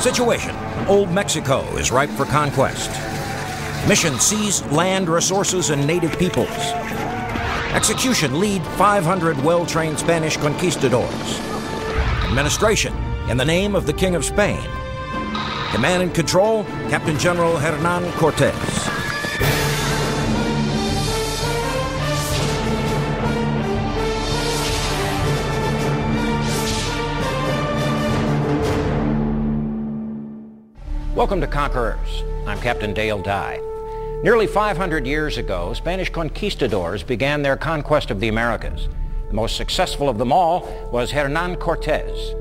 Situation: Old Mexico is ripe for conquest. Mission: seize land, resources, and native peoples. Execution: lead 500 well-trained Spanish conquistadors. Administration: in the name of the King of Spain. Command and control: Captain General Hernan Cortez. Welcome to Conquerors. I'm Captain Dale Dye. Nearly 500 years ago, Spanish conquistadors began their conquest of the Americas. The most successful of them all was Hernan Cortez.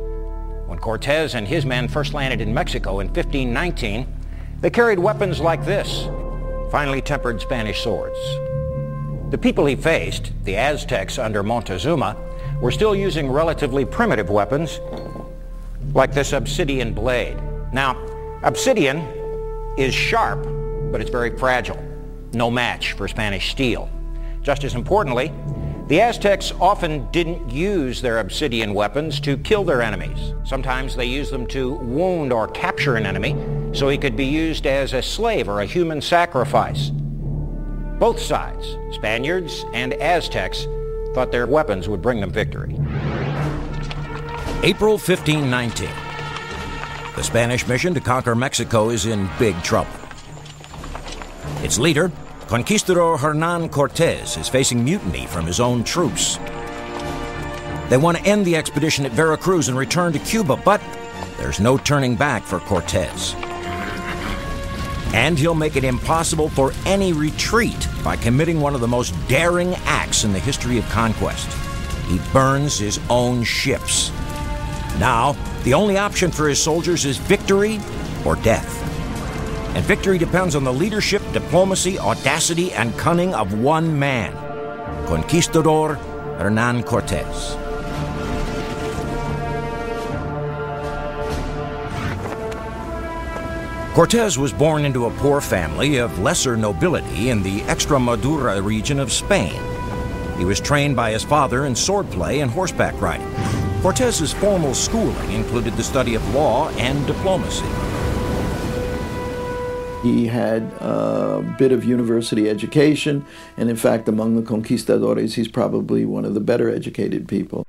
When Cortez and his men first landed in Mexico in 1519, they carried weapons like this, finely tempered Spanish swords. The people he faced, the Aztecs under Montezuma, were still using relatively primitive weapons like this obsidian blade. Now, obsidian is sharp, but it's very fragile. No match for Spanish steel. Just as importantly, the Aztecs often didn't use their obsidian weapons to kill their enemies. Sometimes they used them to wound or capture an enemy so he could be used as a slave or a human sacrifice. Both sides, Spaniards and Aztecs, thought their weapons would bring them victory. April 1519. The Spanish mission to conquer Mexico is in big trouble. Its leader, Conquistador Hernan Cortez, is facing mutiny from his own troops. They want to end the expedition at Veracruz and return to Cuba, but there's no turning back for Cortez. And he'll make it impossible for any retreat by committing one of the most daring acts in the history of conquest. He burns his own ships. Now, the only option for his soldiers is victory or death. And victory depends on the leadership, diplomacy, audacity, and cunning of one man, Conquistador Hernan Cortez. Cortez was born into a poor family of lesser nobility in the Extremadura region of Spain. He was trained by his father in swordplay and horseback riding. Cortez's formal schooling included the study of law and diplomacy. He had a bit of university education, and in fact, among the conquistadores, he's probably one of the better educated people.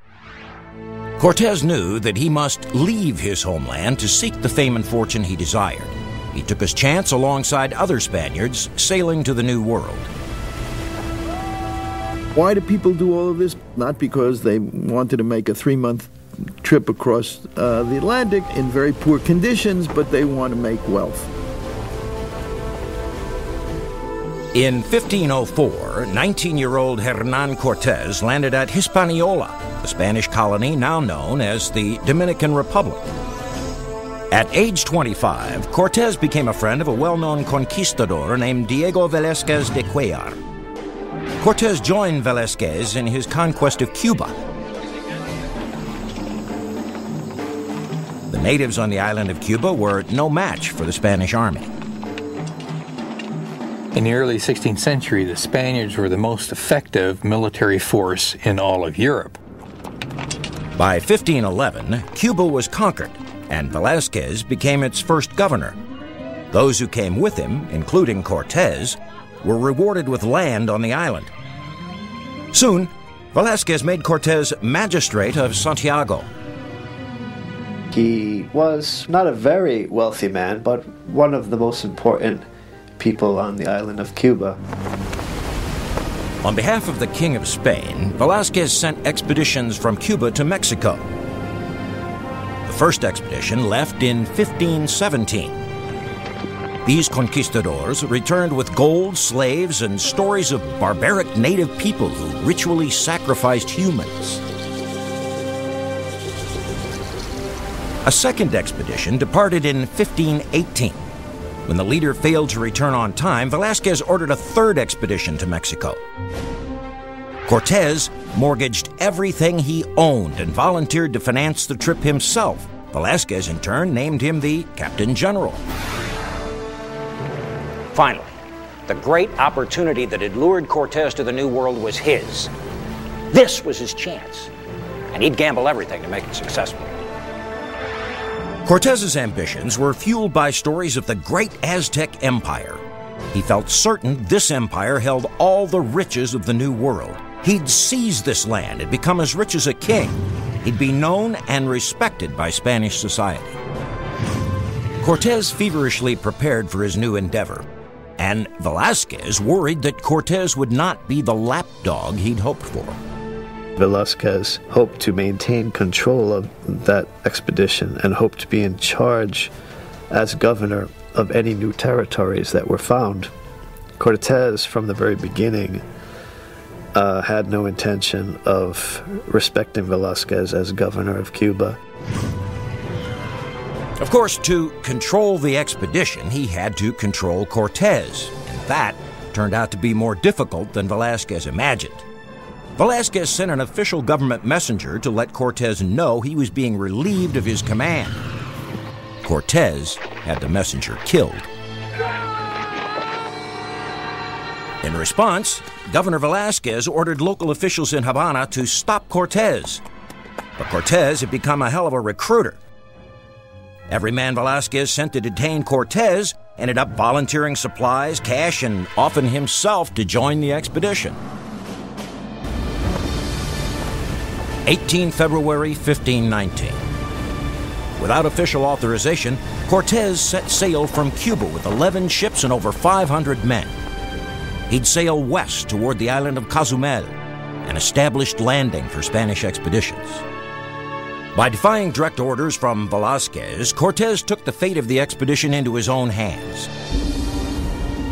Cortez knew that he must leave his homeland to seek the fame and fortune he desired. He took his chance alongside other Spaniards sailing to the New World. Why do people do all of this? Not because they wanted to make a 3-month trip across the Atlantic in very poor conditions, but they want to make wealth. In 1504, 19-year-old Hernan Cortez landed at Hispaniola, the Spanish colony now known as the Dominican Republic. At age 25, Cortez became a friend of a well-known conquistador named Diego Velázquez de Cuellar. Cortez joined Velázquez in his conquest of Cuba. The natives on the island of Cuba were no match for the Spanish army. In the early 16th century, the Spaniards were the most effective military force in all of Europe. By 1511, Cuba was conquered, and Velázquez became its first governor. Those who came with him, including Cortez, were rewarded with land on the island. Soon, Velázquez made Cortez magistrate of Santiago. He was not a very wealthy man, but one of the most important people on the island of Cuba. On behalf of the King of Spain, Velázquez sent expeditions from Cuba to Mexico. The first expedition left in 1517. These conquistadors returned with gold, slaves, and stories of barbaric native people who ritually sacrificed humans. A second expedition departed in 1518. When the leader failed to return on time, Velázquez ordered a third expedition to Mexico. Cortez mortgaged everything he owned and volunteered to finance the trip himself. Velázquez, in turn, named him the Captain General. Finally, the great opportunity that had lured Cortez to the New World was his. This was his chance, and he'd gamble everything to make it successful. Cortez's ambitions were fueled by stories of the great Aztec Empire. He felt certain this empire held all the riches of the New World. He'd seize this land and become as rich as a king. He'd be known and respected by Spanish society. Cortez feverishly prepared for his new endeavor, and Velázquez worried that Cortez would not be the lapdog he'd hoped for. Velázquez hoped to maintain control of that expedition and hoped to be in charge as governor of any new territories that were found. Cortez, from the very beginning, had no intention of respecting Velázquez as governor of Cuba. Of course, to control the expedition, he had to control Cortez, and that turned out to be more difficult than Velázquez imagined. Velázquez sent an official government messenger to let Cortez know he was being relieved of his command. Cortez had the messenger killed. In response, Governor Velázquez ordered local officials in Havana to stop Cortez. But Cortez had become a hell of a recruiter. Every man Velázquez sent to detain Cortez ended up volunteering supplies, cash, and often himself to join the expedition. 18 February 1519. Without official authorization, Cortez set sail from Cuba with 11 ships and over 500 men. He'd sail west toward the island of Cozumel, an established landing for Spanish expeditions. By defying direct orders from Velázquez, Cortez took the fate of the expedition into his own hands.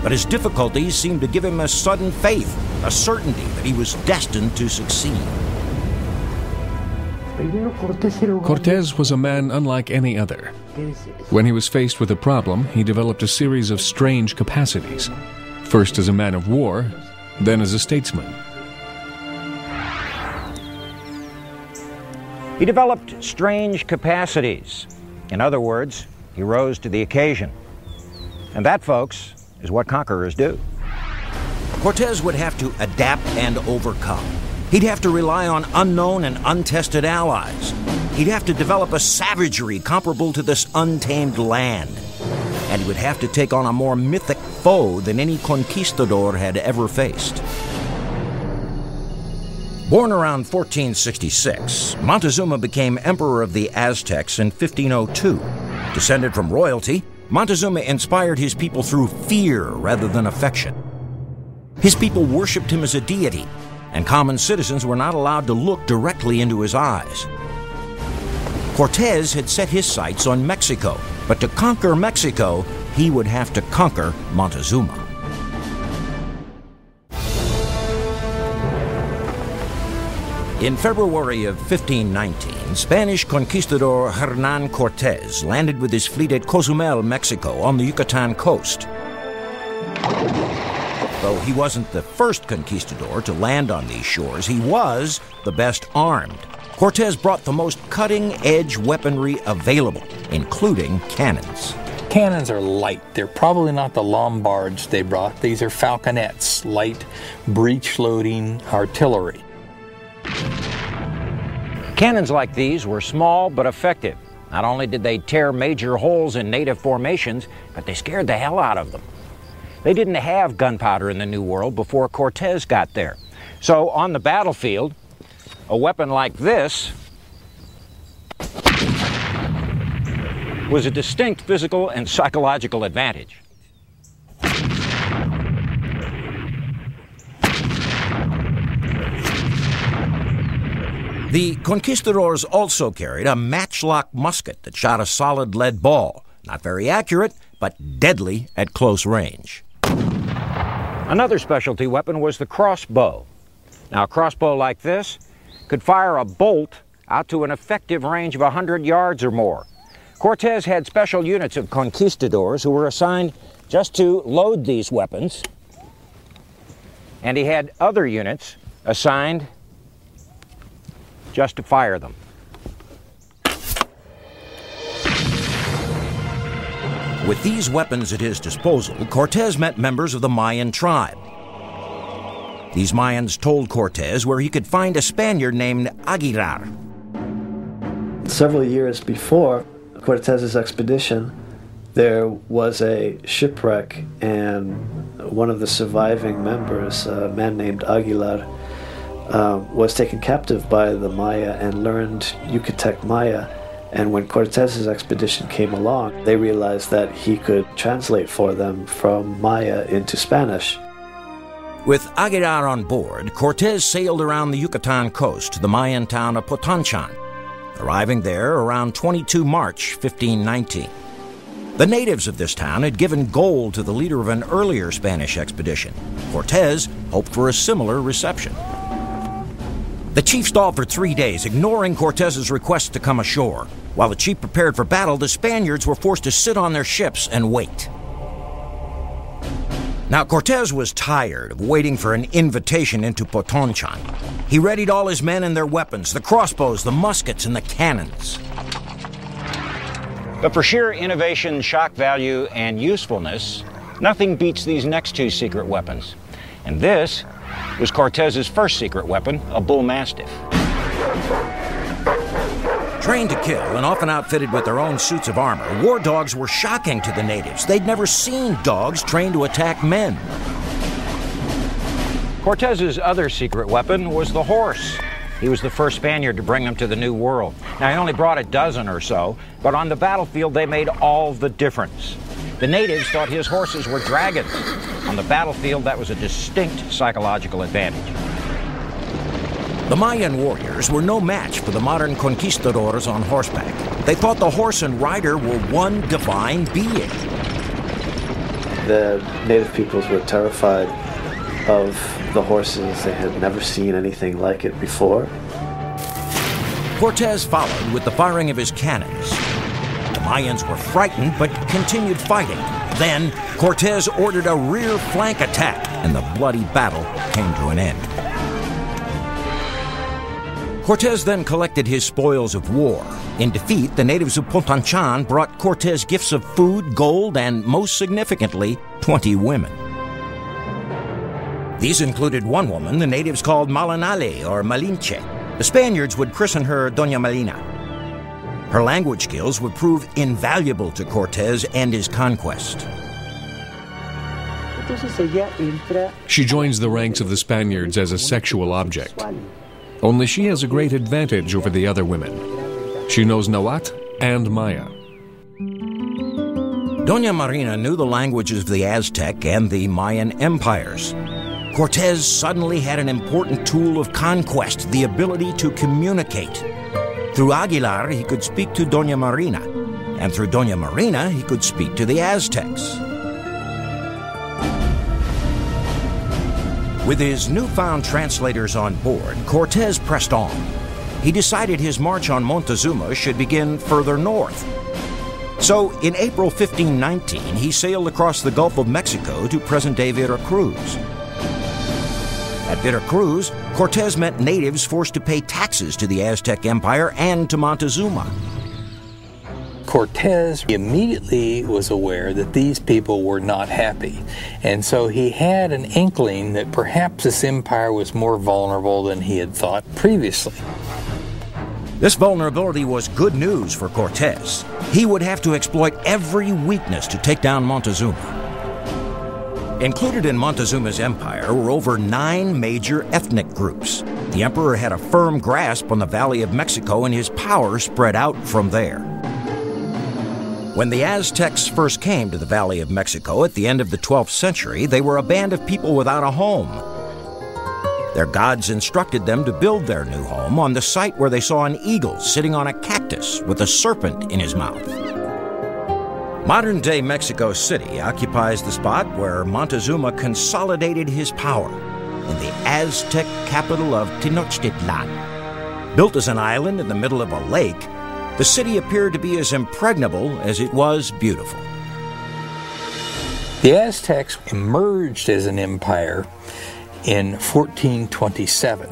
But his difficulties seemed to give him a sudden faith, a certainty that he was destined to succeed. Cortez was a man unlike any other. When he was faced with a problem, he developed a series of strange capacities, first as a man of war, then as a statesman. He developed strange capacities. In other words, he rose to the occasion. And that, folks, is what conquerors do. Cortez would have to adapt and overcome. He'd have to rely on unknown and untested allies. He'd have to develop a savagery comparable to this untamed land. And he would have to take on a more mythic foe than any conquistador had ever faced. Born around 1466, Montezuma became emperor of the Aztecs in 1502. Descended from royalty, Montezuma inspired his people through fear rather than affection. His people worshipped him as a deity, and common citizens were not allowed to look directly into his eyes. Cortez had set his sights on Mexico, but to conquer Mexico, he would have to conquer Montezuma. In February of 1519, Spanish conquistador Hernán Cortez landed with his fleet at Cozumel, Mexico, on the Yucatan coast. Though he wasn't the first conquistador to land on these shores, he was the best armed. Cortez brought the most cutting-edge weaponry available, including cannons. Cannons are light. They're probably not the Lombards they brought. These are falconets, light, breech-loading artillery. Cannons like these were small but effective. Not only did they tear major holes in native formations, but they scared the hell out of them. They didn't have gunpowder in the New World before Cortez got there. So on the battlefield, a weapon like this was a distinct physical and psychological advantage. The conquistadors also carried a matchlock musket that shot a solid lead ball. Not very accurate, but deadly at close range. Another specialty weapon was the crossbow. Now, a crossbow like this could fire a bolt out to an effective range of 100 yards or more. Cortez had special units of conquistadors who were assigned just to load these weapons, and he had other units assigned just to fire them. With these weapons at his disposal, Cortez met members of the Mayan tribe. These Mayans told Cortez where he could find a Spaniard named Aguilar. Several years before, Cortez's expedition, there was a shipwreck, and one of the surviving members, a man named Aguilar, was taken captive by the Maya and learned Yucatec Maya. And when Cortez's expedition came along, they realized that he could translate for them from Maya into Spanish. With Aguilar on board, Cortez sailed around the Yucatan coast to the Mayan town of Potonchan, arriving there around 22 March 1519. The natives of this town had given gold to the leader of an earlier Spanish expedition. Cortez hoped for a similar reception. The chief stalled for 3 days, ignoring Cortez's request to come ashore. While the chief prepared for battle, the Spaniards were forced to sit on their ships and wait. Now, Cortez was tired of waiting for an invitation into Potonchan. He readied all his men and their weapons, the crossbows, the muskets, and the cannons. But for sheer innovation, shock value, and usefulness, nothing beats these next two secret weapons. And this was Cortez's first secret weapon, a bull mastiff. Trained to kill and often outfitted with their own suits of armor, war dogs were shocking to the natives. They'd never seen dogs trained to attack men. Cortez's other secret weapon was the horse. He was the first Spaniard to bring them to the New World. Now, he only brought a dozen or so, but on the battlefield, they made all the difference. The natives thought his horses were dragons. On the battlefield, that was a distinct psychological advantage. The Mayan warriors were no match for the modern conquistadors on horseback. They thought the horse and rider were one divine being. The native peoples were terrified of the horses. They had never seen anything like it before. Cortez followed with the firing of his cannons. The Mayans were frightened but continued fighting. Then Cortez ordered a rear flank attack, and the bloody battle came to an end. Cortez then collected his spoils of war. In defeat, the natives of Potonchan brought Cortez gifts of food, gold, and most significantly, 20 women. These included one woman the natives called Malinale or Malinche. The Spaniards would christen her Doña Malina. Her language skills would prove invaluable to Cortez and his conquest. She joins the ranks of the Spaniards as a sexual object. Only she has a great advantage over the other women. She knows Nahuatl and Maya. Doña Marina knew the languages of the Aztec and the Mayan empires. Cortez suddenly had an important tool of conquest, the ability to communicate. Through Aguilar, he could speak to Doña Marina, and through Doña Marina, he could speak to the Aztecs. With his newfound translators on board, Cortez pressed on. He decided his march on Montezuma should begin further north. So, in April 1519, he sailed across the Gulf of Mexico to present-day Veracruz. At Veracruz, Cortez met natives forced to pay taxes to the Aztec Empire and to Montezuma. Cortez immediately was aware that these people were not happy, and so he had an inkling that perhaps this empire was more vulnerable than he had thought previously. This vulnerability was good news for Cortez. He would have to exploit every weakness to take down Montezuma. Included in Montezuma's empire were over 9 major ethnic groups. The emperor had a firm grasp on the Valley of Mexico, and his power spread out from there. When the Aztecs first came to the Valley of Mexico at the end of the 12th century, they were a band of people without a home. Their gods instructed them to build their new home on the site where they saw an eagle sitting on a cactus with a serpent in his mouth. Modern-day Mexico City occupies the spot where Montezuma consolidated his power, in the Aztec capital of Tenochtitlan. Built as an island in the middle of a lake, the city appeared to be as impregnable as it was beautiful. The Aztecs emerged as an empire in 1427.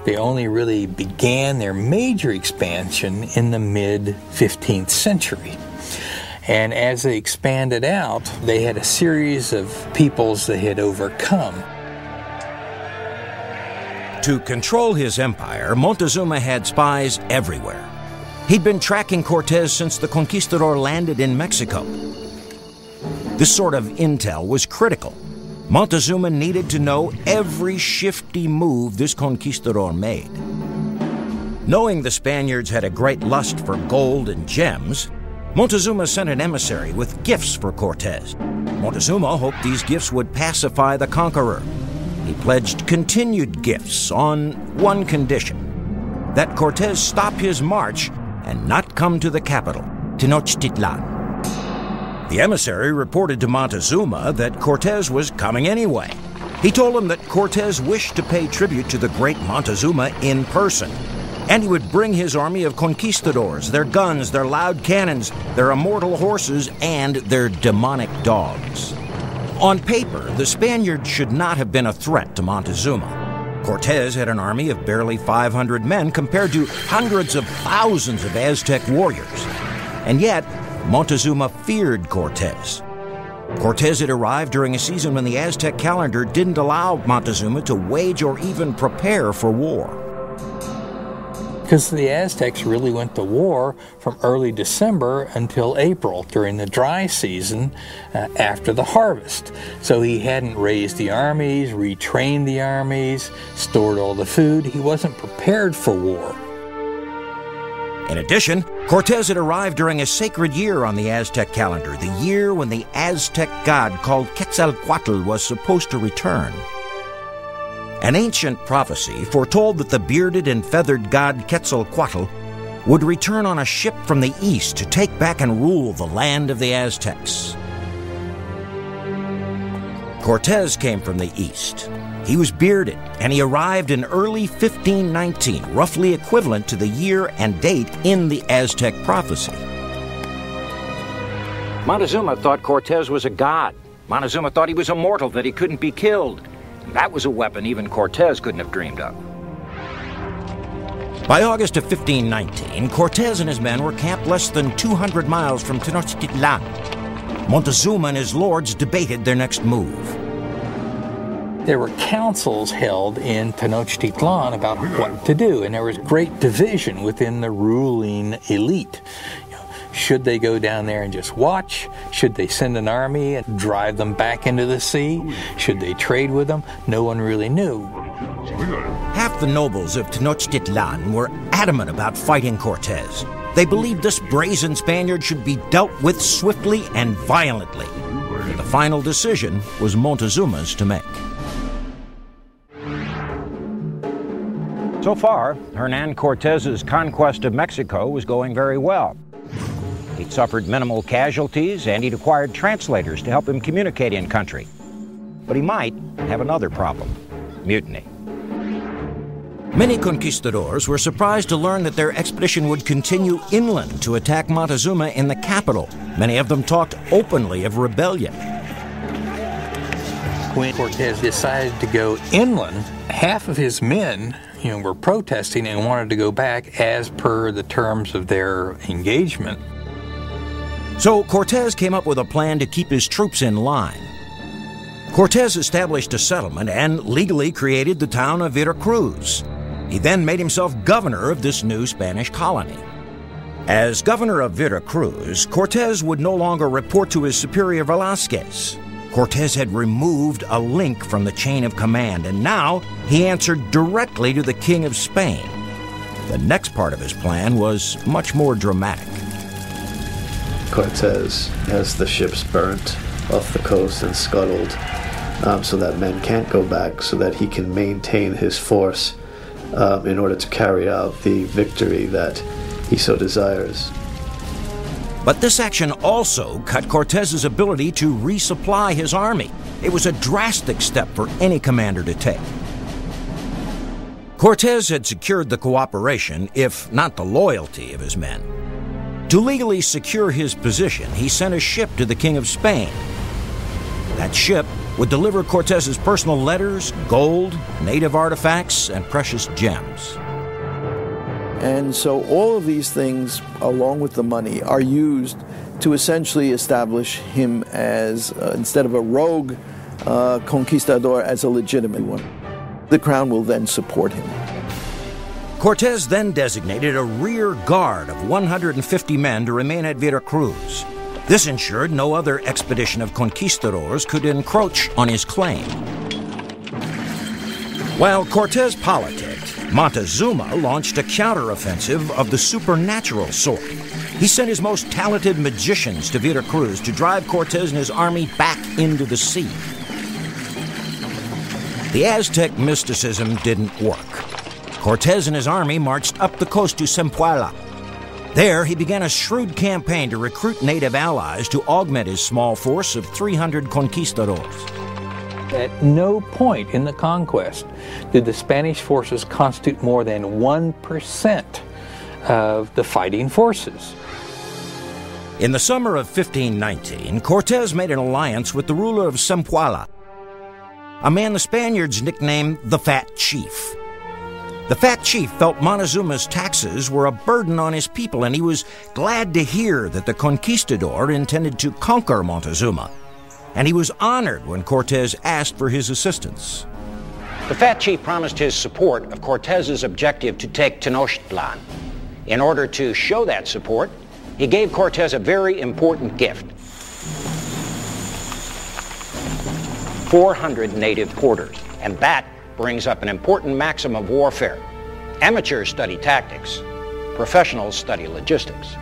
They only really began their major expansion in the mid-15th century. And as they expanded out, they had a series of peoples they had overcome. To control his empire, Montezuma had spies everywhere. He'd been tracking Cortez since the conquistador landed in Mexico. This sort of intel was critical. Montezuma needed to know every shifty move this conquistador made. Knowing the Spaniards had a great lust for gold and gems, Montezuma sent an emissary with gifts for Cortez. Montezuma hoped these gifts would pacify the conqueror. He pledged continued gifts on one condition: that Cortez stop his march and not come to the capital, Tenochtitlan. The emissary reported to Montezuma that Cortez was coming anyway. He told him that Cortez wished to pay tribute to the great Montezuma in person, and he would bring his army of conquistadors, their guns, their loud cannons, their immortal horses, and their demonic dogs. On paper, the Spaniards should not have been a threat to Montezuma. Cortez had an army of barely 500 men compared to hundreds of thousands of Aztec warriors. And yet, Montezuma feared Cortez. Cortez had arrived during a season when the Aztec calendar didn't allow Montezuma to wage or even prepare for war. Because the Aztecs really went to war from early December until April during the dry season after the harvest. So he hadn't raised the armies, retrained the armies, stored all the food. He wasn't prepared for war. In addition, Cortez had arrived during a sacred year on the Aztec calendar, the year when the Aztec god called Quetzalcoatl was supposed to return. An ancient prophecy foretold that the bearded and feathered god Quetzalcoatl would return on a ship from the east to take back and rule the land of the Aztecs. Cortez came from the east. He was bearded, and he arrived in early 1519, roughly equivalent to the year and date in the Aztec prophecy. Montezuma thought Cortez was a god. Montezuma thought he was immortal, that he couldn't be killed. That was a weapon even Cortez couldn't have dreamed of. By August of 1519, Cortez and his men were camped less than 200 miles from Tenochtitlan. Montezuma and his lords debated their next move. There were councils held in Tenochtitlan about what to do, and there was great division within the ruling elite. Should they go down there and just watch? Should they send an army and drive them back into the sea? Should they trade with them? No one really knew. Half the nobles of Tenochtitlan were adamant about fighting Cortez. They believed this brazen Spaniard should be dealt with swiftly and violently. But the final decision was Montezuma's to make. So far, Hernan Cortez's conquest of Mexico was going very well. He'd suffered minimal casualties, and he'd acquired translators to help him communicate in country. But he might have another problem: mutiny. Many conquistadors were surprised to learn that their expedition would continue inland to attack Montezuma in the capital. Many of them talked openly of rebellion. When Cortez decided to go inland, half of his men were protesting and wanted to go back as per the terms of their engagement. So Cortez came up with a plan to keep his troops in line. Cortez established a settlement and legally created the town of Veracruz. He then made himself governor of this new Spanish colony. As governor of Veracruz, Cortez would no longer report to his superior Velazquez. Cortez had removed a link from the chain of command, and now he answered directly to the King of Spain. The next part of his plan was much more dramatic. Cortez has the ships burnt off the coast and scuttled so that men can't go back, so that he can maintain his force in order to carry out the victory that he so desires. But this action also cut Cortez's ability to resupply his army. It was a drastic step for any commander to take. Cortez had secured the cooperation, if not the loyalty, of his men. To legally secure his position, he sent a ship to the King of Spain. That ship would deliver Cortez's personal letters, gold, native artifacts, and precious gems. And so all of these things, along with the money, are used to essentially establish him as, instead of a rogue conquistador, as a legitimate one. The crown will then support him. Cortez then designated a rear guard of 150 men to remain at Veracruz. This ensured no other expedition of conquistadors could encroach on his claim. While Cortez politicked, Montezuma launched a counteroffensive of the supernatural sort. He sent his most talented magicians to Veracruz to drive Cortez and his army back into the sea. The Aztec mysticism didn't work. Cortez and his army marched up the coast to Zempoala. There, he began a shrewd campaign to recruit native allies to augment his small force of 300 conquistadors. At no point in the conquest did the Spanish forces constitute more than 1% of the fighting forces. In the summer of 1519, Cortez made an alliance with the ruler of Zempoala, a man the Spaniards nicknamed the Fat Chief. The Fat Chief felt Montezuma's taxes were a burden on his people, and he was glad to hear that the conquistador intended to conquer Montezuma. And he was honored when Cortez asked for his assistance. The Fat Chief promised his support of Cortez's objective to take Tenochtitlan. In order to show that support, he gave Cortez a very important gift: 400 native porters. And that brings up an important maxim of warfare. Amateurs study tactics, professionals study logistics.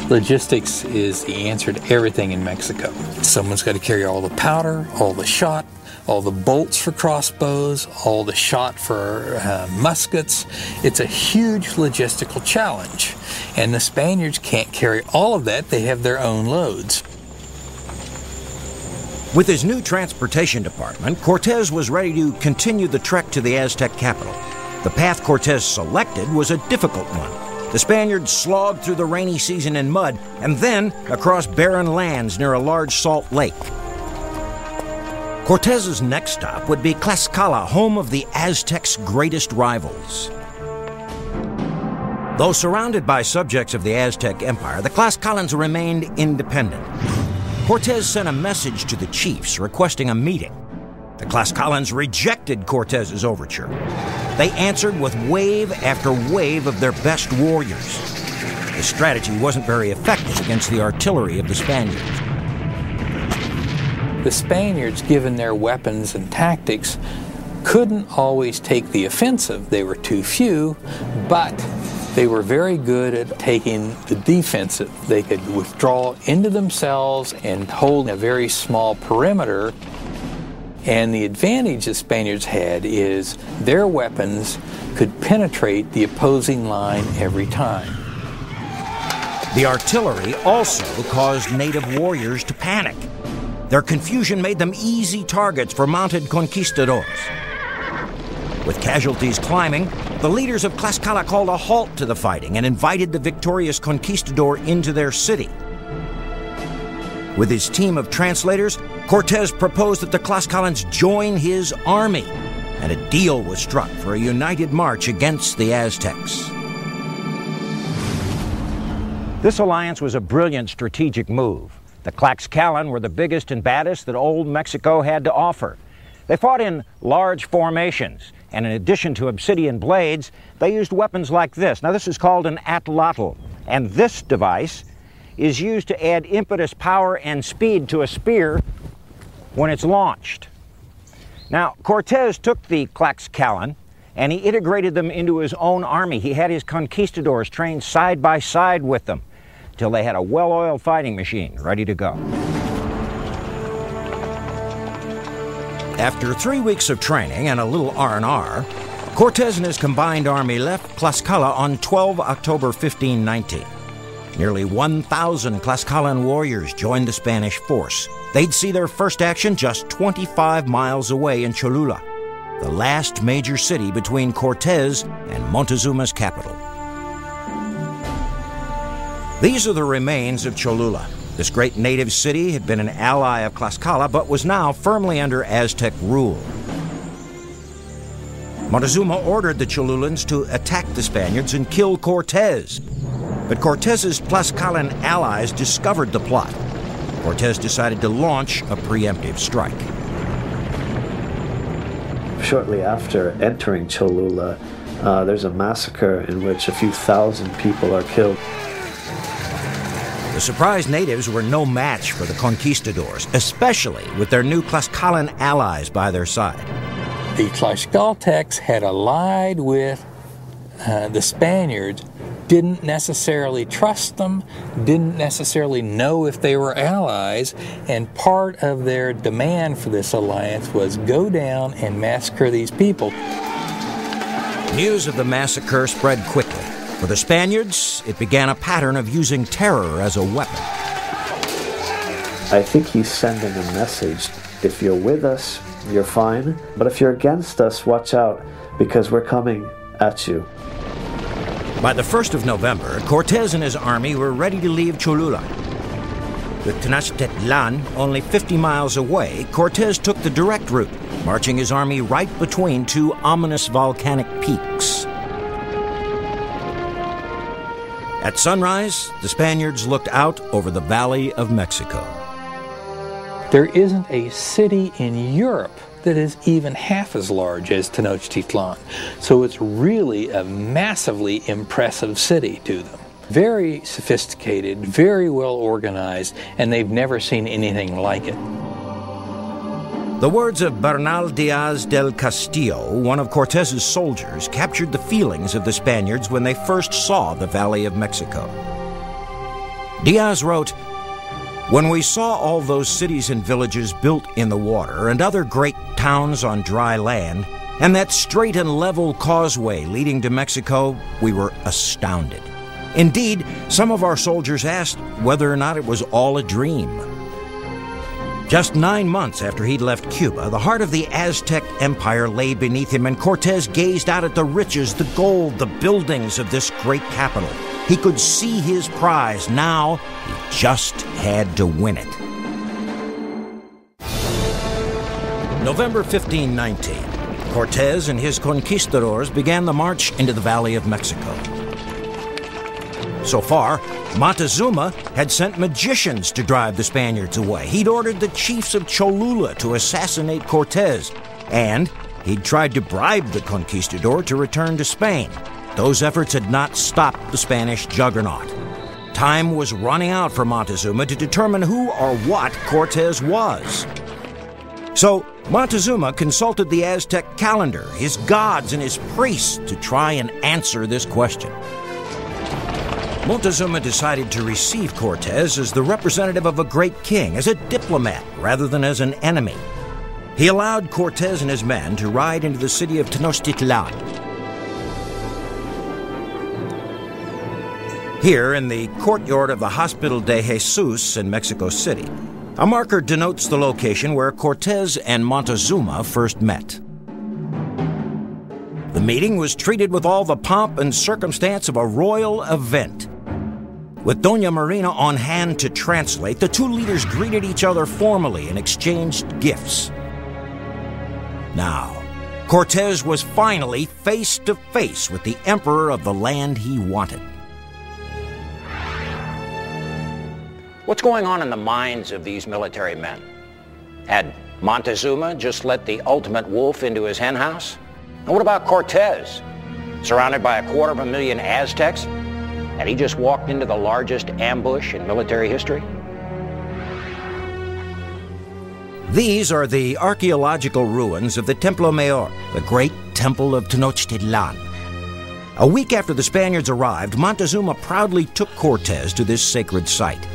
Logistics is the answer to everything in Mexico. Someone's got to carry all the powder, all the shot, all the bolts for crossbows, all the shot for muskets. It's a huge logistical challenge. And the Spaniards can't carry all of that. They have their own loads. With his new transportation department, Cortez was ready to continue the trek to the Aztec capital. The path Cortez selected was a difficult one. The Spaniards slogged through the rainy season in mud and then across barren lands near a large salt lake. Cortez's next stop would be Tlaxcala, home of the Aztecs' greatest rivals. Though surrounded by subjects of the Aztec Empire, the Tlaxcalans remained independent. Cortez sent a message to the chiefs requesting a meeting. The Tlaxcalans rejected Cortez's overture. They answered with wave after wave of their best warriors. The strategy wasn't very effective against the artillery of the Spaniards. The Spaniards, given their weapons and tactics, couldn't always take the offensive. They were too few, but they were very good at taking the defensive. They could withdraw into themselves and hold a very small perimeter. And the advantage the Spaniards had is their weapons could penetrate the opposing line every time. The artillery also caused native warriors to panic. Their confusion made them easy targets for mounted conquistadors. With casualties climbing, the leaders of Tlaxcala called a halt to the fighting and invited the victorious conquistador into their city. With his team of translators, Cortez proposed that the Tlaxcalans join his army, and a deal was struck for a united march against the Aztecs. This alliance was a brilliant strategic move. The Tlaxcalan were the biggest and baddest that old Mexico had to offer. They fought in large formations, and in addition to obsidian blades, they used weapons like this. Now, this is called an atlatl, and this device is used to add impetus, power, and speed to a spear when it's launched. Now, Cortez took the Tlaxcalan and he integrated them into his own army. He had his conquistadors trained side by side with them till they had a well-oiled fighting machine ready to go. After 3 weeks of training and a little R&R, Cortez and his combined army left Tlaxcala on 12 October 1519. Nearly 1,000 Tlaxcalan warriors joined the Spanish force. They'd see their first action just 25 miles away in Cholula, the last major city between Cortez and Montezuma's capital. These are the remains of Cholula. This great native city had been an ally of Tlaxcala, but was now firmly under Aztec rule. Montezuma ordered the Cholulans to attack the Spaniards and kill Cortez. But Cortez's Tlaxcalan allies discovered the plot. Cortez decided to launch a preemptive strike. Shortly after entering Cholula, There's a massacre in which a few thousand people are killed. The surprised natives were no match for the conquistadors, especially with their new Tlaxcalan allies by their side. The Tlaxcaltecs had allied with the Spaniards, didn't necessarily trust them, didn't necessarily know if they were allies, and part of their demand for this alliance was go down and massacre these people. News of the massacre spread quickly. For the Spaniards, it began a pattern of using terror as a weapon. I think he's sending a message. If you're with us, you're fine. But if you're against us, watch out, because we're coming at you. By the 1st of November, Cortez and his army were ready to leave Cholula. With Tenochtitlan only 50 miles away, Cortez took the direct route, marching his army right between two ominous volcanic peaks. At sunrise, the Spaniards looked out over the Valley of Mexico. There isn't a city in Europe that is even half as large as Tenochtitlan. So it's really a massively impressive city to them. Very sophisticated, very well organized, and they've never seen anything like it. The words of Bernal Diaz del Castillo, one of Cortez's soldiers, captured the feelings of the Spaniards when they first saw the Valley of Mexico. Diaz wrote, "When we saw all those cities and villages built in the water and other great towns on dry land, and that straight and level causeway leading to Mexico, we were astounded. Indeed, some of our soldiers asked whether or not it was all a dream." Just 9 months after he'd left Cuba, the heart of the Aztec Empire lay beneath him, and Cortez gazed out at the riches, the gold, the buildings of this great capital. He could see his prize. Now, he just had to win it. November 1519, Cortez and his conquistadors began the march into the Valley of Mexico. So far, Montezuma had sent magicians to drive the Spaniards away. He'd ordered the chiefs of Cholula to assassinate Cortez, and he'd tried to bribe the conquistador to return to Spain. Those efforts had not stopped the Spanish juggernaut. Time was running out for Montezuma to determine who or what Cortez was. So Montezuma consulted the Aztec calendar, his gods, and his priests to try and answer this question. Montezuma decided to receive Cortez as the representative of a great king, as a diplomat rather than as an enemy. He allowed Cortez and his men to ride into the city of Tenochtitlan. Here, in the courtyard of the Hospital de Jesus in Mexico City, a marker denotes the location where Cortez and Montezuma first met. The meeting was treated with all the pomp and circumstance of a royal event. With Doña Marina on hand to translate, the two leaders greeted each other formally and exchanged gifts. Now, Cortez was finally face to face with the emperor of the land he wanted. What's going on in the minds of these military men? Had Montezuma just let the ultimate wolf into his henhouse? And what about Cortez? Surrounded by 250,000 Aztecs? Had he just walked into the largest ambush in military history? These are the archaeological ruins of the Templo Mayor, the great temple of Tenochtitlan. A week after the Spaniards arrived, Montezuma proudly took Cortez to this sacred site.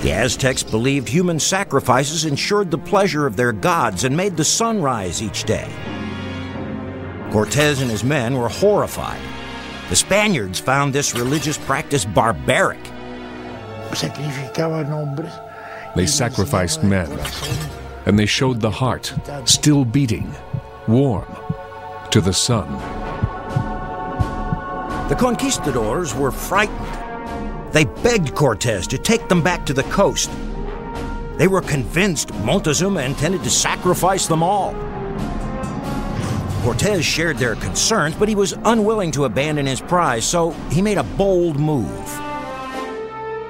The Aztecs believed human sacrifices ensured the pleasure of their gods and made the sun rise each day. Cortez and his men were horrified. The Spaniards found this religious practice barbaric. They sacrificed men, and they showed the heart, still beating, warm, to the sun. The conquistadors were frightened. They begged Cortez to take them back to the coast. They were convinced Montezuma intended to sacrifice them all. Cortez shared their concerns, but he was unwilling to abandon his prize, so he made a bold move.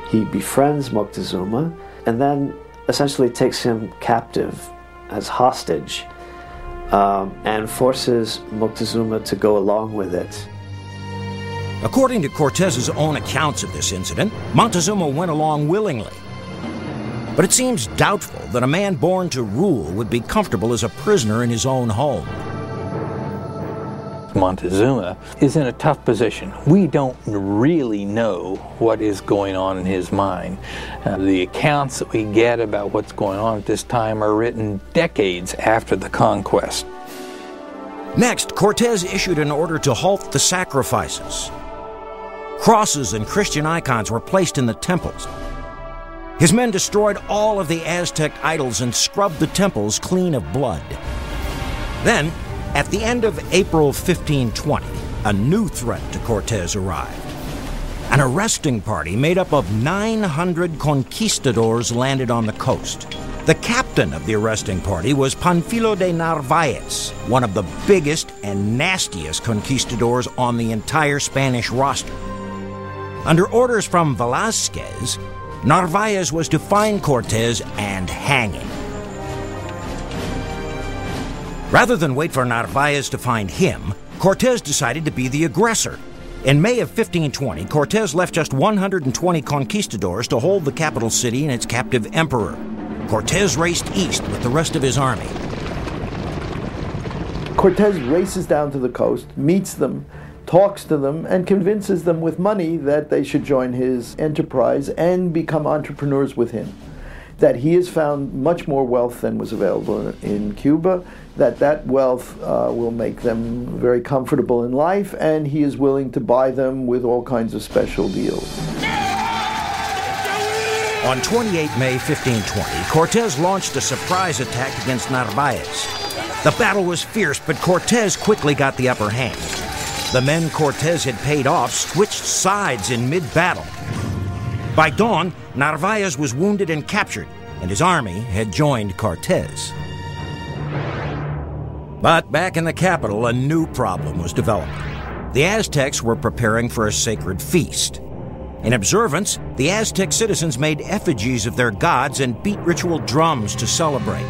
He befriends Moctezuma and then essentially takes him captive as hostage and forces Moctezuma to go along with it. According to Cortez's own accounts of this incident, Montezuma went along willingly. But it seems doubtful that a man born to rule would be comfortable as a prisoner in his own home. Montezuma is in a tough position. We don't really know what is going on in his mind. The accounts that we get about what's going on at this time are written decades after the conquest. Next, Cortez issued an order to halt the sacrifices. Crosses and Christian icons were placed in the temples. His men destroyed all of the Aztec idols and scrubbed the temples clean of blood. Then, at the end of April 1520, a new threat to Cortez arrived. An arresting party made up of 900 conquistadors landed on the coast. The captain of the arresting party was Panfilo de Narvaez, one of the biggest and nastiest conquistadors on the entire Spanish roster. Under orders from Velázquez, Narvaez was to find Cortez and hang him. Rather than wait for Narvaez to find him, Cortez decided to be the aggressor. In May of 1520, Cortez left just 120 conquistadors to hold the capital city and its captive emperor. Cortez raced east with the rest of his army. Cortez races down to the coast, meets them, talks to them, and convinces them with money that they should join his enterprise and become entrepreneurs with him. That he has found much more wealth than was available in Cuba, that wealth will make them very comfortable in life, and he is willing to buy them with all kinds of special deals. On 28 May 1520, Cortez launched a surprise attack against Narvaez. The battle was fierce, but Cortez quickly got the upper hand. The men Cortez had paid off switched sides in mid-battle. By dawn, Narvaez was wounded and captured, and his army had joined Cortez. But back in the capital, a new problem was developing. The Aztecs were preparing for a sacred feast. In observance, the Aztec citizens made effigies of their gods and beat ritual drums to celebrate.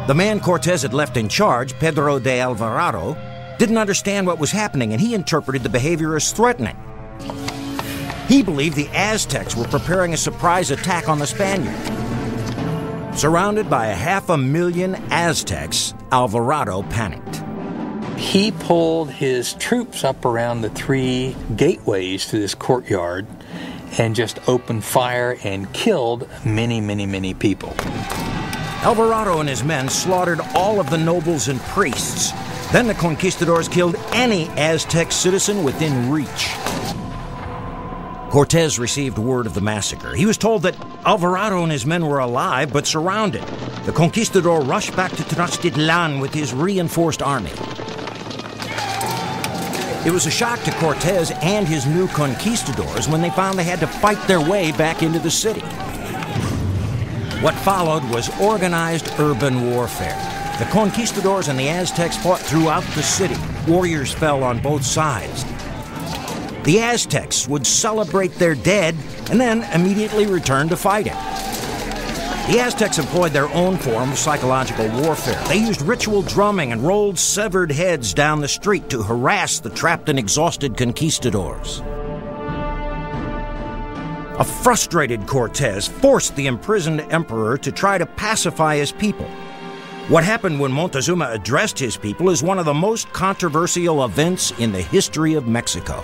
The man Cortez had left in charge, Pedro de Alvarado, didn't understand what was happening, and he interpreted the behavior as threatening. He believed the Aztecs were preparing a surprise attack on the Spaniards. Surrounded by 500,000 Aztecs, Alvarado panicked. He pulled his troops up around the 3 gateways to this courtyard and just opened fire and killed many, many, many people. Alvarado and his men slaughtered all of the nobles and priests. Then the conquistadors killed any Aztec citizen within reach. Cortez received word of the massacre. He was told that Alvarado and his men were alive but surrounded. The conquistador rushed back to Tenochtitlan with his reinforced army. It was a shock to Cortez and his new conquistadors when they found they had to fight their way back into the city. What followed was organized urban warfare. The conquistadors and the Aztecs fought throughout the city. Warriors fell on both sides. The Aztecs would celebrate their dead and then immediately return to fighting. The Aztecs employed their own form of psychological warfare. They used ritual drumming and rolled severed heads down the street to harass the trapped and exhausted conquistadors. A frustrated Cortez forced the imprisoned emperor to try to pacify his people. What happened when Montezuma addressed his people is one of the most controversial events in the history of Mexico.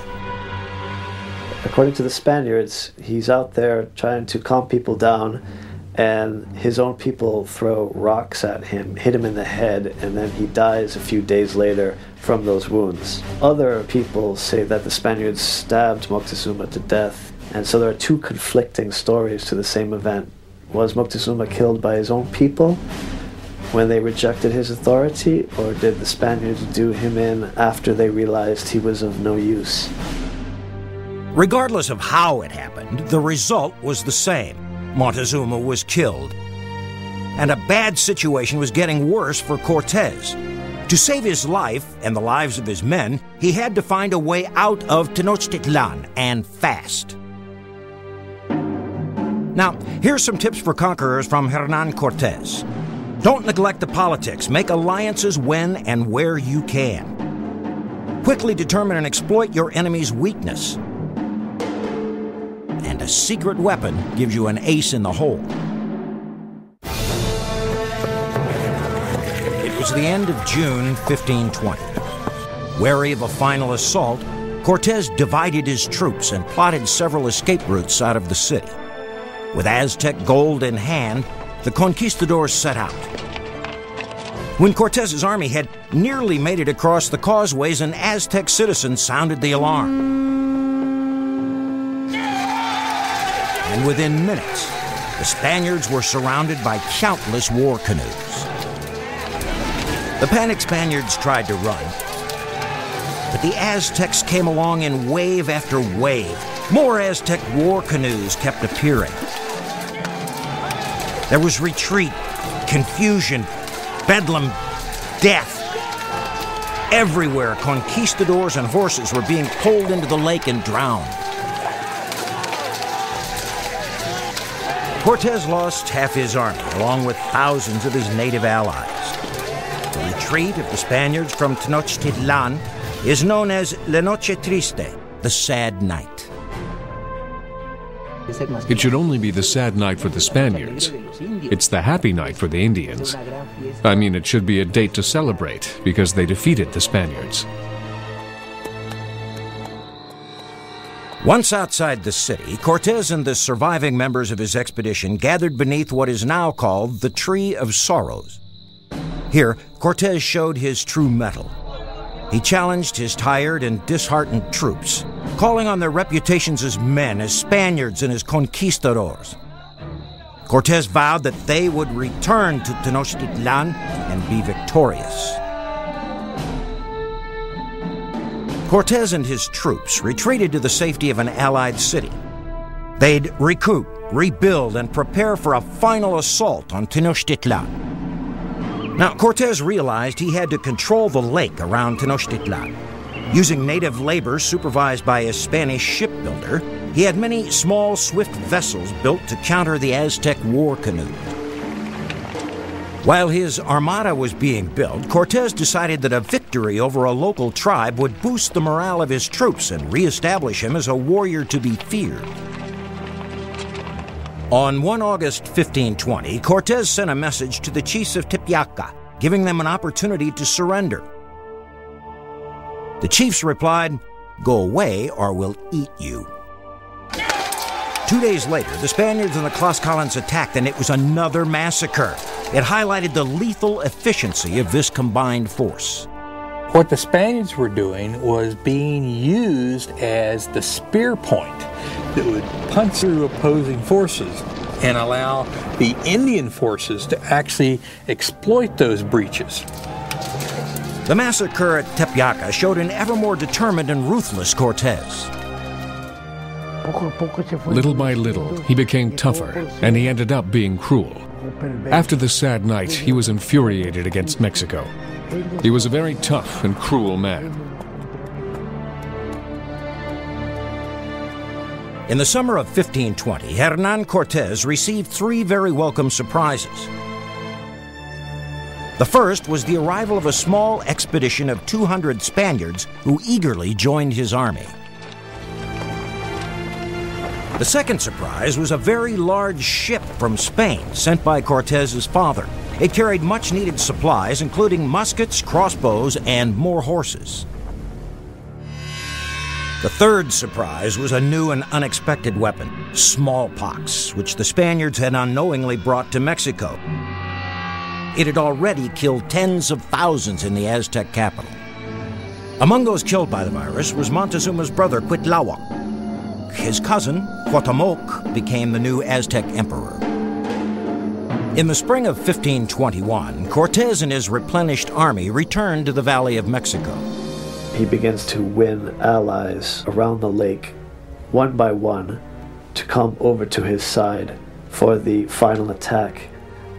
According to the Spaniards, he's out there trying to calm people down, and his own people throw rocks at him, hit him in the head, and then he dies a few days later from those wounds. Other people say that the Spaniards stabbed Moctezuma to death, and so there are 2 conflicting stories to the same event. Was Moctezuma killed by his own people when they rejected his authority, or did the Spaniards do him in after they realized he was of no use? Regardless of how it happened, the result was the same. Montezuma was killed. And a bad situation was getting worse for Cortez. To save his life and the lives of his men, he had to find a way out of Tenochtitlan, and fast. Now, here's some tips for conquerors from Hernán Cortés. Don't neglect the politics. Make alliances when and where you can. Quickly determine and exploit your enemy's weakness. And a secret weapon gives you an ace in the hole. It was the end of June 1520. Wary of a final assault, Cortez divided his troops and plotted several escape routes out of the city. With Aztec gold in hand, the conquistadors set out. When Cortez's army had nearly made it across the causeways, an Aztec citizen sounded the alarm. And within minutes, the Spaniards were surrounded by countless war canoes. The panicked Spaniards tried to run, but the Aztecs came along in wave after wave. More Aztec war canoes kept appearing. There was retreat, confusion, bedlam, death. Everywhere, conquistadors and horses were being pulled into the lake and drowned. Cortez lost half his army, along with thousands of his native allies. The retreat of the Spaniards from Tenochtitlan is known as La Noche Triste, the sad night. It should only be the sad night for the Spaniards. It's the happy night for the Indians. I mean, it should be a date to celebrate because they defeated the Spaniards. Once outside the city, Cortez and the surviving members of his expedition gathered beneath what is now called the Tree of Sorrows. Here, Cortez showed his true mettle. He challenged his tired and disheartened troops, calling on their reputations as men, as Spaniards, and as conquistadors. Cortez vowed that they would return to Tenochtitlan and be victorious. Cortez and his troops retreated to the safety of an allied city. They'd recoup, rebuild, and prepare for a final assault on Tenochtitlan. Now, Cortez realized he had to control the lake around Tenochtitlan. Using native labor supervised by a Spanish shipbuilder, he had many small, swift vessels built to counter the Aztec war canoes. While his armada was being built, Cortez decided that a victory over a local tribe would boost the morale of his troops and reestablish him as a warrior to be feared. On 1 August 1520, Cortez sent a message to the chiefs of Tepeaca, giving them an opportunity to surrender. The chiefs replied, "Go away or we'll eat you." 2 days later, the Spaniards and the Tlaxcalans attacked, and it was another massacre. It highlighted the lethal efficiency of this combined force. What the Spaniards were doing was being used as the spear point that would punch through opposing forces and allow the Indian forces to actually exploit those breaches. The massacre at Tepeaca showed an ever more determined and ruthless Cortez. Little by little, he became tougher, and he ended up being cruel. After the sad night, he was infuriated against Mexico. He was a very tough and cruel man. In the summer of 1520, Hernán Cortez received 3 very welcome surprises. The first was the arrival of a small expedition of 200 Spaniards who eagerly joined his army. The second surprise was a very large ship from Spain sent by Cortez's father. It carried much-needed supplies, including muskets, crossbows, and more horses. The third surprise was a new and unexpected weapon, smallpox, which the Spaniards had unknowingly brought to Mexico. It had already killed tens of thousands in the Aztec capital. Among those killed by the virus was Montezuma's brother, Cuitlahuac. His cousin, Cuauhtémoc, became the new Aztec emperor. In the spring of 1521, Cortez and his replenished army returned to the Valley of Mexico. He begins to win allies around the lake, one by one, to come over to his side for the final attack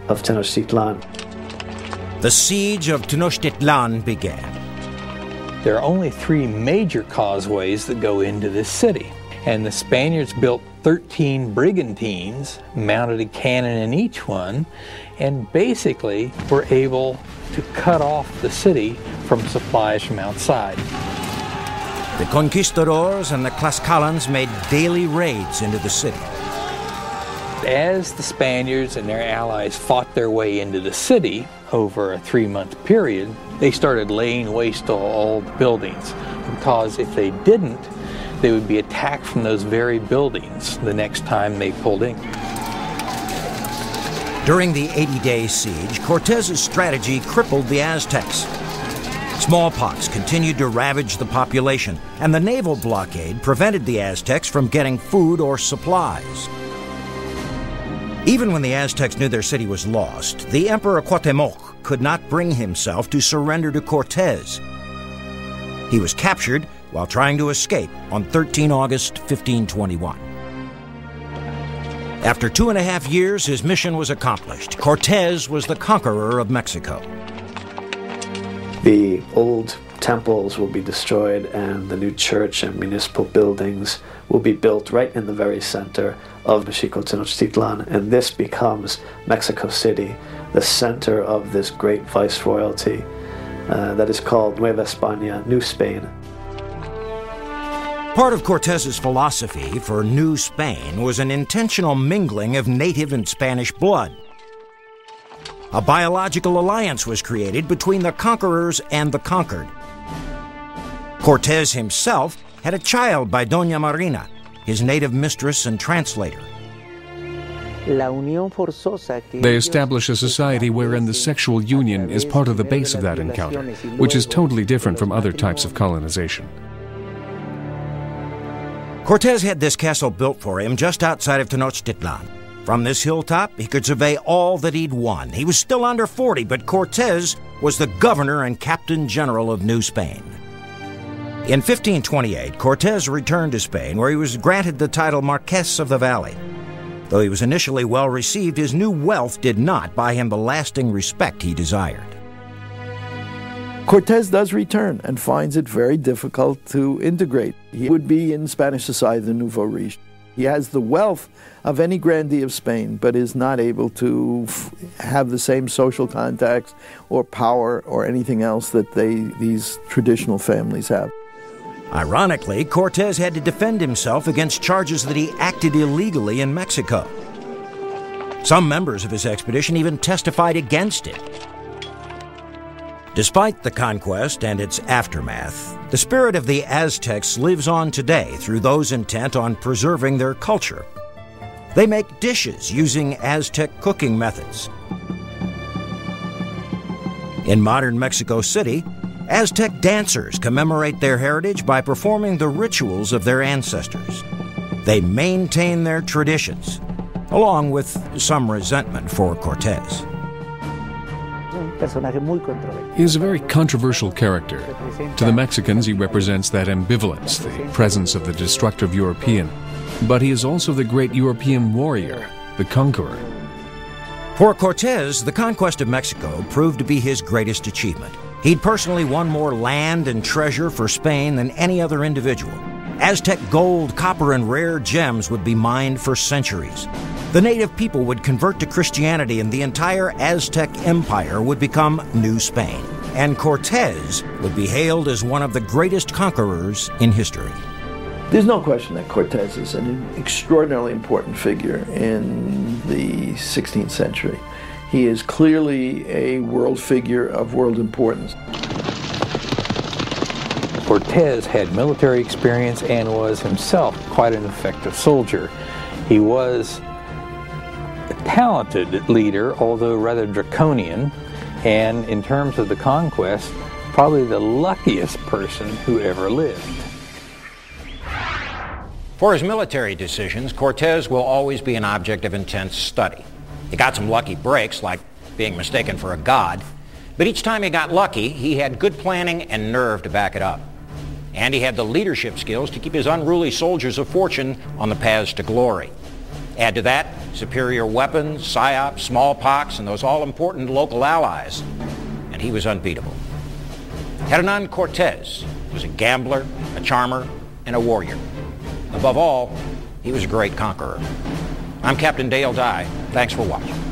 of Tenochtitlan. The siege of Tenochtitlan began. There are only 3 major causeways that go into this city. and the Spaniards built 13 brigantines, mounted a cannon in each one, and basically were able to cut off the city from supplies from outside. The conquistadors and the Tlaxcalans made daily raids into the city. As the Spaniards and their allies fought their way into the city over a 3-month period, they started laying waste to all the buildings, because if they didn't, they would be attacked from those very buildings the next time they pulled in. During the 80-day siege, Cortez's strategy crippled the Aztecs. Smallpox continued to ravage the population, and the naval blockade prevented the Aztecs from getting food or supplies. Even when the Aztecs knew their city was lost, the Emperor Cuauhtemoc could not bring himself to surrender to Cortez. He was captured while trying to escape on 13 August 1521. After 2.5 years, his mission was accomplished. Cortez was the conqueror of Mexico. The old temples will be destroyed, and the new church and municipal buildings will be built right in the very center of Mexico Tenochtitlan, and this becomes Mexico City, the center of this great viceroyalty that is called Nueva España, New Spain. Part of Cortez's philosophy for New Spain was an intentional mingling of native and Spanish blood. A biological alliance was created between the conquerors and the conquered. Cortez himself had a child by Doña Marina, his native mistress and translator. They establish a society wherein the sexual union is part of the base of that encounter, which is totally different from other types of colonization. Cortez had this castle built for him just outside of Tenochtitlan. From this hilltop, he could survey all that he'd won. He was still under 40, but Cortez was the governor and captain general of New Spain. In 1528, Cortez returned to Spain, where he was granted the title Marquess of the Valley. Though he was initially well received, his new wealth did not buy him the lasting respect he desired. Cortez does return and finds it very difficult to integrate. He would be in Spanish society the nouveau riche. He has the wealth of any grandee of Spain, but is not able to have the same social contacts or power or anything else that these traditional families have. Ironically, Cortez had to defend himself against charges that he acted illegally in Mexico. Some members of his expedition even testified against it. Despite the conquest and its aftermath, the spirit of the Aztecs lives on today through those intent on preserving their culture. They make dishes using Aztec cooking methods. In modern Mexico City, Aztec dancers commemorate their heritage by performing the rituals of their ancestors. They maintain their traditions, along with some resentment for Cortez. He is a very controversial character. To the Mexicans, he represents that ambivalence, the presence of the destructive European. But he is also the great European warrior, the conqueror. For Cortez, the conquest of Mexico proved to be his greatest achievement. He'd personally won more land and treasure for Spain than any other individual. Aztec gold, copper, and rare gems would be mined for centuries. The native people would convert to Christianity, and the entire Aztec empire would become New Spain. And Cortez would be hailed as one of the greatest conquerors in history. There's no question that Cortez is an extraordinarily important figure in the 16th century. He is clearly a world figure of world importance. Cortez had military experience and was himself quite an effective soldier. He was a talented leader, although rather draconian, and in terms of the conquest, probably the luckiest person who ever lived. For his military decisions, Cortez will always be an object of intense study. He got some lucky breaks, like being mistaken for a god, but each time he got lucky, he had good planning and nerve to back it up. And he had the leadership skills to keep his unruly soldiers of fortune on the paths to glory. Add to that superior weapons, psyops, smallpox, and those all-important local allies, and he was unbeatable. Hernan Cortez was a gambler, a charmer, and a warrior. Above all, he was a great conqueror. I'm Captain Dale Dye. Thanks for watching.